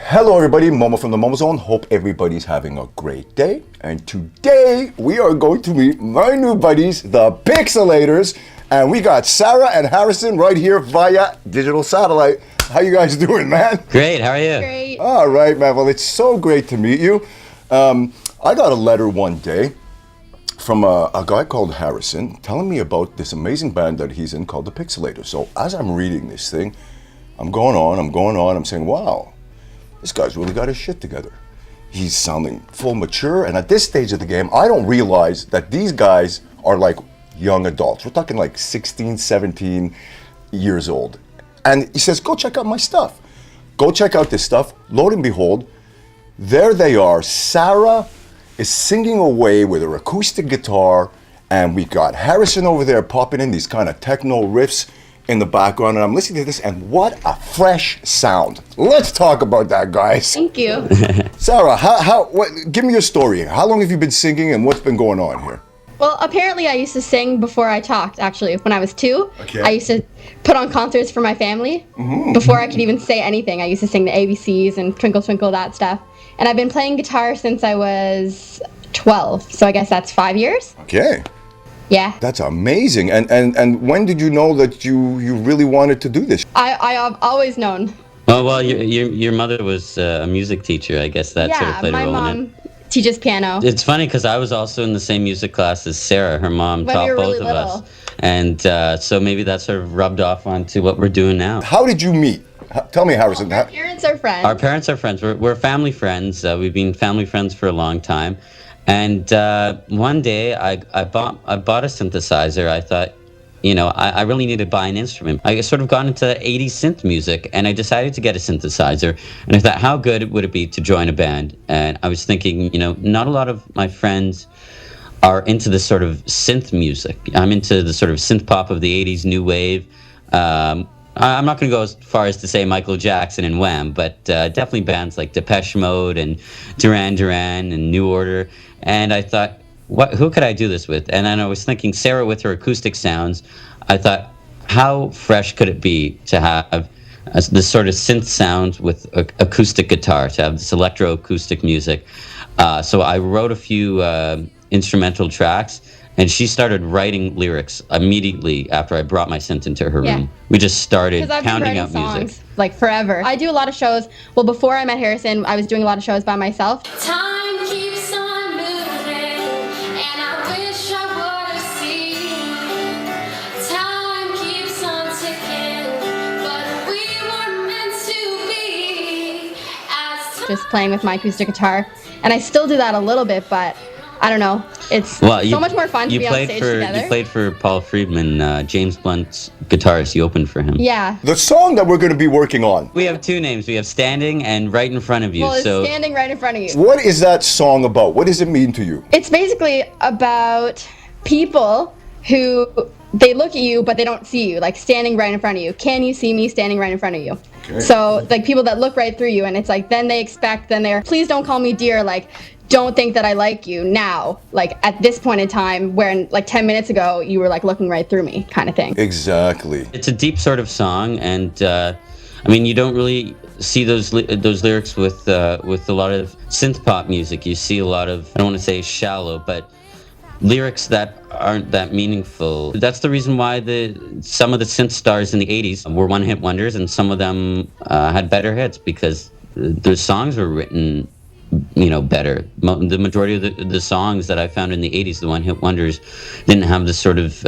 Hello everybody, Momo from TheMomoZone. Hope everybody's having a great day. And today we are going to meet my new buddies, the Pixelators. And we got Sarah and Harrison right here via digital satellite. How you guys doing, man? Great, how are you? Great. All right, man. Well, it's so great to meet you. I got a letter one day from a guy called Harrison telling me about this amazing band that he's in called the Pixelators. So as I'm reading this thing, I'm going on, I'm saying, wow. This guy's really got his shit together. He's sounding full mature, and at this stage of the game, I don't realize that these guys are like young adults. We're talking like 16, 17 years old. And he says, go check out my stuff. Go check out this stuff. Lo and behold, there they are. Sarah is singing away with her acoustic guitar, and we got Harrison over there popping in these kind of techno riffs in the background, and I'm listening to this, and what a fresh sound. Let's talk about that, guys. Thank you. Sarah, give me your story. How long have you been singing, and what's been going on here? Well, apparently I used to sing before I talked, actually. When I was 2, Okay. I used to put on concerts for my family. Before I could even say anything, I used to sing the ABCs and Twinkle Twinkle, that stuff. And I've been playing guitar since I was 12, so I guess that's 5 years. Okay. Yeah. That's amazing. And when did you know that you really wanted to do this? I've always known. Oh, well, your mother was a music teacher. I guess that sort of played a my role in mom it. teaches piano. It's funny because I was also in the same music class as Sarah. Her mom When taught we were both really of little. us. And so maybe that sort of rubbed off onto what we're doing now. How did you meet? Tell me, Harrison. Our parents are friends. Our parents are friends. We're family friends. We've been family friends for a long time. And one day I bought a synthesizer. I thought, I really need to buy an instrument. I sort of got into 80s synth music, and I decided to get a synthesizer. And I thought, how good would it be to join a band? And I was thinking, not a lot of my friends are into this sort of synth music. I'm into the sort of synth pop of the 80s, new wave. I'm not going to go as far as to say Michael Jackson and Wham, but definitely bands like Depeche Mode and Duran Duran and New Order. And I thought, who could I do this with? And then I was thinking Sarah with her acoustic sounds. I thought, how fresh could it be to have this sort of synth sound with acoustic guitar, to have this electroacoustic music. So I wrote a few instrumental tracks, and she started writing lyrics immediately after I brought my synth into her room. We just started pounding out music. Like forever. I do a lot of shows. Well, before I met Harrison, I was doing a lot of shows by myself. Time keeps on moving, and I wish I would have seen. Time keeps on ticking, but we were meant to be. Just playing with my acoustic guitar. And I still do that a little bit, but I don't know. It's so much more fun to be on stage together. You played for Paul Friedman, James Blunt's guitarist. You opened for him. Yeah. The song that we're going to be working on. We have two names. We have Standing and Right in Front of You. Well, it's Standing Right in Front of You. What is that song about? What does it mean to you? It's basically about people who, they look at you, but they don't see you, like standing right in front of you. Can you see me standing right in front of you? Okay. So, like, people that look right through you, and it's like, then they're, please don't call me dear, like, don't think that I like you now, like, at this point in time, where, like, 10 minutes ago, you were, like, looking right through me, kind of thing. Exactly. It's a deep sort of song, and, you don't really see those lyrics with a lot of synth pop music. You see a lot of, I don't want to say shallow, but lyrics that aren't that meaningful. That's the reason why some of the synth stars in the 80s were one-hit wonders, and some of them had better hits because their songs were written, better. The majority of the songs that I found in the 80s, the one-hit wonders, didn't have this sort of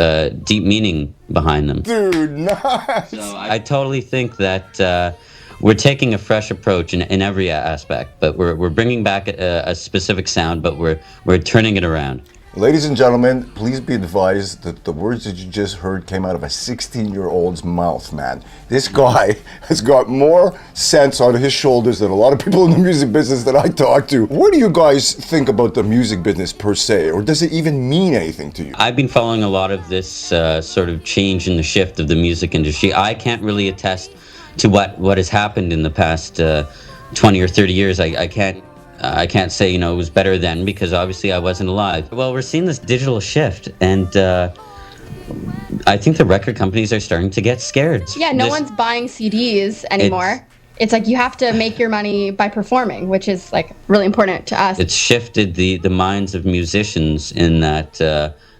deep meaning behind them. Dude, nice. So I totally think that we're taking a fresh approach in every aspect, but we're bringing back a specific sound, but we're turning it around. Ladies and gentlemen, please be advised that the words that you just heard came out of a 16-year-old's mouth, man. This guy has got more sense on his shoulders than a lot of people in the music business that I talk to. What do you guys think about the music business per se, or does it even mean anything to you? I've been following a lot of this sort of change in the shift of the music industry. I can't really attest to what has happened in the past 20 or 30 years. I can't say, it was better then because obviously I wasn't alive. Well, we're seeing this digital shift, and I think the record companies are starting to get scared. Yeah, no one's buying CDs anymore. it's like you have to make your money by performing, which is like really important to us. It's shifted the minds of musicians in that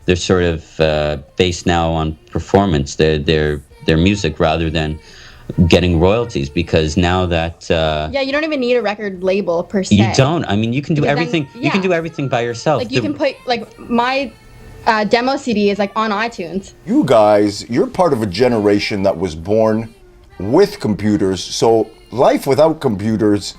they're sort of based now on performance, their music, rather than getting royalties, because now that yeah, you don't even need a record label per se. you don't. I mean, you can do Because everything. then, You can yeah. do everything by yourself. Like you can put like my demo CD is like on iTunes. You guys, you're part of a generation that was born with computers, so life without computers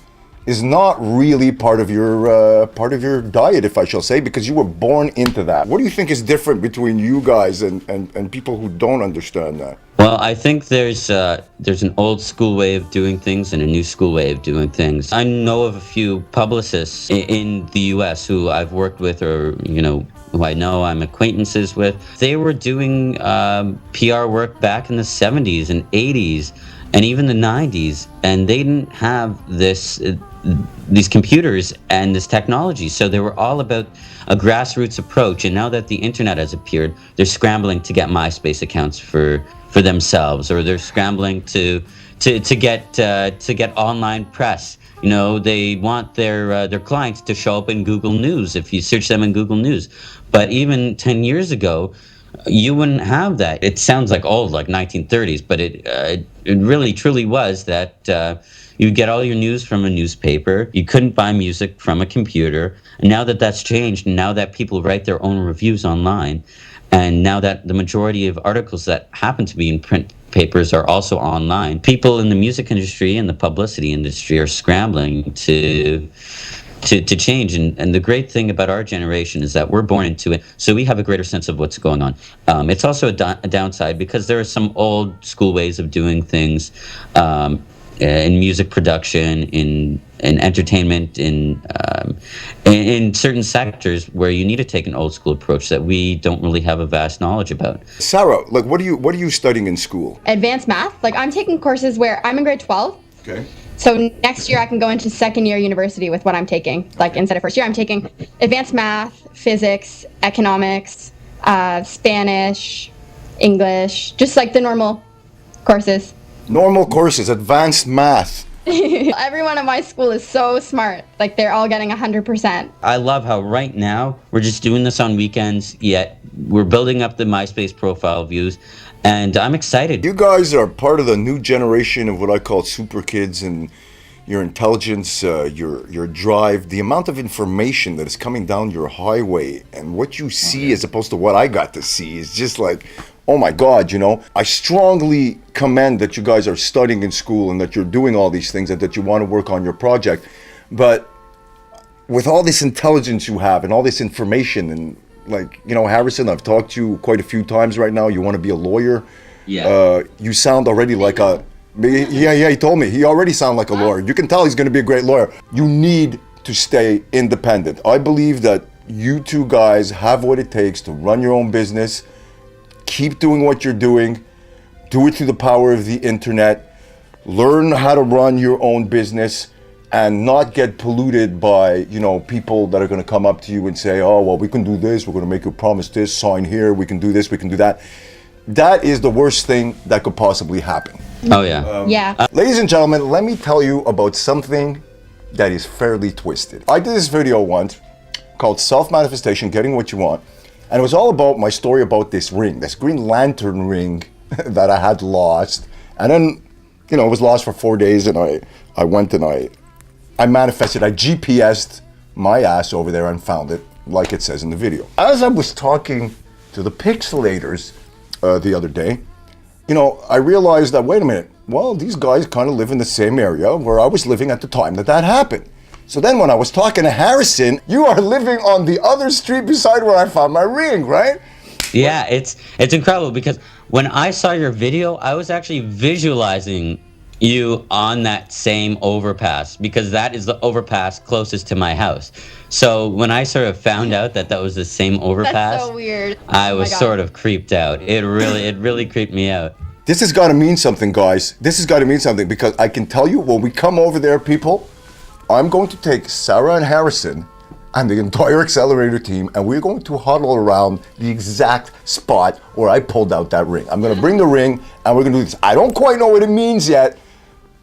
is not really part of your diet, if I shall say, because you were born into that. What do you think is different between you guys and people who don't understand that? Well, I think there's an old school way of doing things and a new school way of doing things. I know of a few publicists in the U.S. who I've worked with, or who I know I'm acquaintances with. They were doing PR work back in the 70s and 80s and even the 90s, and they didn't have these computers and this technology. So they were all about a grassroots approach. And now that the internet has appeared, they're scrambling to get MySpace accounts for themselves, or they're scrambling to get online press. They want their clients to show up in Google News if you search them in Google News. But even 10 years ago, you wouldn't have that. It sounds like old, like 1930s, but it really truly was that you get all your news from a newspaper. You couldn't buy music from a computer. And now that that's changed, and now that people write their own reviews online, and now that the majority of articles that happen to be in print papers are also online, people in the music industry and the publicity industry are scrambling to change. And the great thing about our generation is that we're born into it, so we have a greater sense of what's going on. It's also a downside, because there are some old school ways of doing things in music production, in entertainment, in certain sectors where you need to take an old school approach that we don't really have a vast knowledge about. Sarah, like what are you studying in school? Advanced math. Like I'm taking courses where I'm in grade 12. Okay. So next year I can go into second year university with what I'm taking. Like instead of first year, I'm taking advanced math, physics, economics, Spanish, English, just like the normal courses. Normal courses, advanced math. Everyone at my school is so smart. Like they're all getting 100%. I love how right now we're just doing this on weekends, yet we're building up the MySpace profile views, and I'm excited. You guys are part of the new generation of what I call super kids, and your intelligence, your drive, the amount of information that is coming down your highway, and what you see as opposed to what I got to see is just like, oh my God, I strongly commend that you guys are studying in school and that you're doing all these things and that you want to work on your project. But with all this intelligence you have and all this information, and like, Harrison, I've talked to you quite a few times right now. You want to be a lawyer. Yeah. You sound already like a, yeah, he told me. He already sounds like a lawyer. You can tell he's going to be a great lawyer. You need to stay independent. I believe that you two guys have what it takes to run your own business. Keep doing what you're doing. Do it through the power of the internet. Learn how to run your own business and not get polluted by, people that are going to come up to you and say, oh, well, we can do this. We're going to make you promise this, sign here. We can do this. We can do that. That is the worst thing that could possibly happen. Oh, yeah. Yeah. Ladies and gentlemen, let me tell you about something that is fairly twisted. I did this video once called Self-Manifestation, Getting What You Want. And it was all about my story about this ring, this Green Lantern ring that I had lost. And then, it was lost for 4 days, and I went and I manifested, I GPS'd my ass over there and found it, like it says in the video. As I was talking to the Pixelators the other day, I realized that, wait a minute, well, these guys kind of live in the same area where I was living at the time that happened. So then when I was talking to Harrison, you are living on the other street beside where I found my ring, right? Yeah, it's incredible, because when I saw your video, I was actually visualizing you on that same overpass, because that is the overpass closest to my house. So when I sort of found out that was the same overpass, That's so weird. I was sort of creeped out. It really creeped me out. This has got to mean something, guys. This has got to mean something, because I can tell you, when we come over there, people, I'm going to take Sarah and Harrison and the entire Accelerator team, and we're going to huddle around the exact spot where I pulled out that ring. I'm going to bring the ring, and we're going to do this. I don't quite know what it means yet,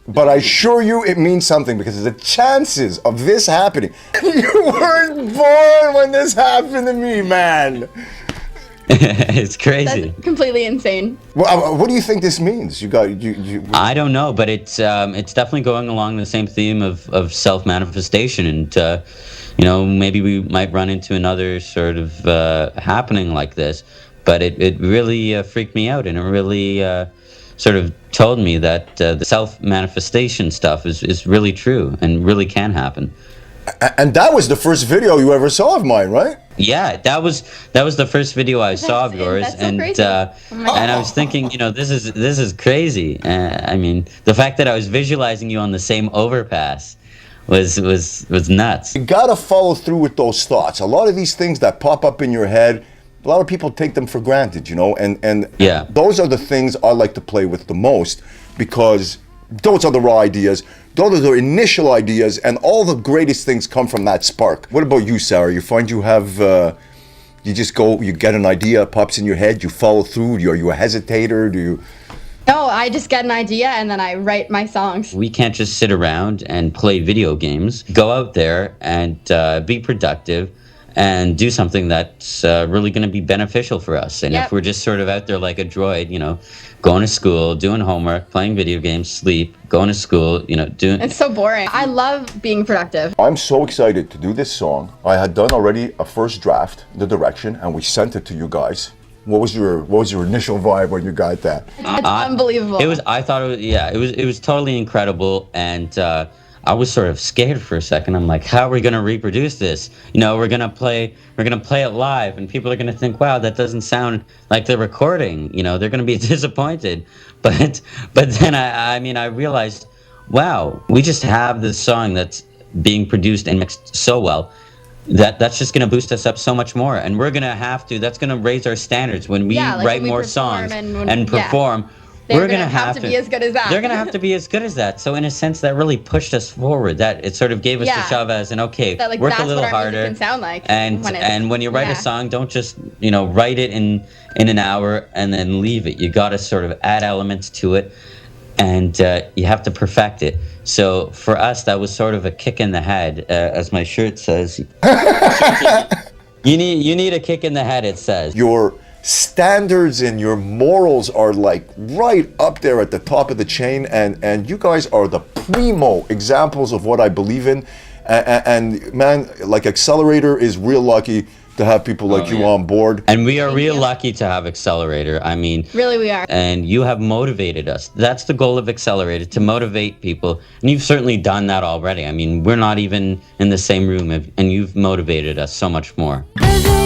But I assure you it means something because the chances of this happening. You weren't born when this happened to me, man. It's crazy. That's completely insane. Well, what do you think this means? You. I don't know, but it's definitely going along the same theme of self-manifestation, and maybe we might run into another sort of happening like this. But it really freaked me out, and it really sort of told me that the self-manifestation stuff is really true and really can happen. And that was the first video you ever saw of mine, right? Yeah, that was the first video I saw of yours, that's so and crazy. and I was thinking, this is crazy. I mean, the fact that I was visualizing you on the same overpass was nuts. You gotta follow through with those thoughts. A lot of these things that pop up in your head, a lot of people take them for granted, and Yeah. those are the things I like to play with the most, because those are the raw ideas. Those are the initial ideas, and all the greatest things come from that spark. What about you, Sarah? You find you have, you just go, you get an idea, pops in your head, you follow through. Are you a hesitator? Do you? No, I just get an idea and then I write my songs. We can't just sit around and play video games. Go out there and be productive and do something that's really going to be beneficial for us. And Yep. if we're just sort of out there like a droid, going to school, doing homework, playing video games, sleep, going to school, doing... It's so boring. I love being productive. I'm so excited to do this song. I had done already a first draft, the direction, and we sent it to you guys. What was your initial vibe when you got that? It's unbelievable. It was totally incredible, and I was sort of scared for a second. I'm like, how are we going to reproduce this? We're going to play it live, and people are going to think, wow, that doesn't sound like the recording. They're going to be disappointed. But then I realized, wow, we just have this song that's being produced and mixed so well that's just going to boost us up so much more, and we're going to that's going to raise our standards when we write when we more perform songs and perform. They're We're gonna have to be as good as that. They're gonna have to be as good as that. So in a sense, that really pushed us forward. That it sort of gave us the shove as okay, that, work that's a little what our harder. music can sound like. And when you write a song, don't just write it in an hour and then leave it. You got to sort of add elements to it, and you have to perfect it. So for us, that was sort of a kick in the head, as my shirt says. You need a kick in the head. It says Your standards and your morals are like right up there at the top of the chain, and you guys are the primo examples of what I believe in, and man, like Pixelator is real lucky to have people like you on board. And we are real lucky to have Pixelator. I mean, really, we are. And you have motivated us. That's the goal of Pixelator, to motivate people. And you've certainly done that already. I mean, we're not even in the same room, and you've motivated us so much more. Living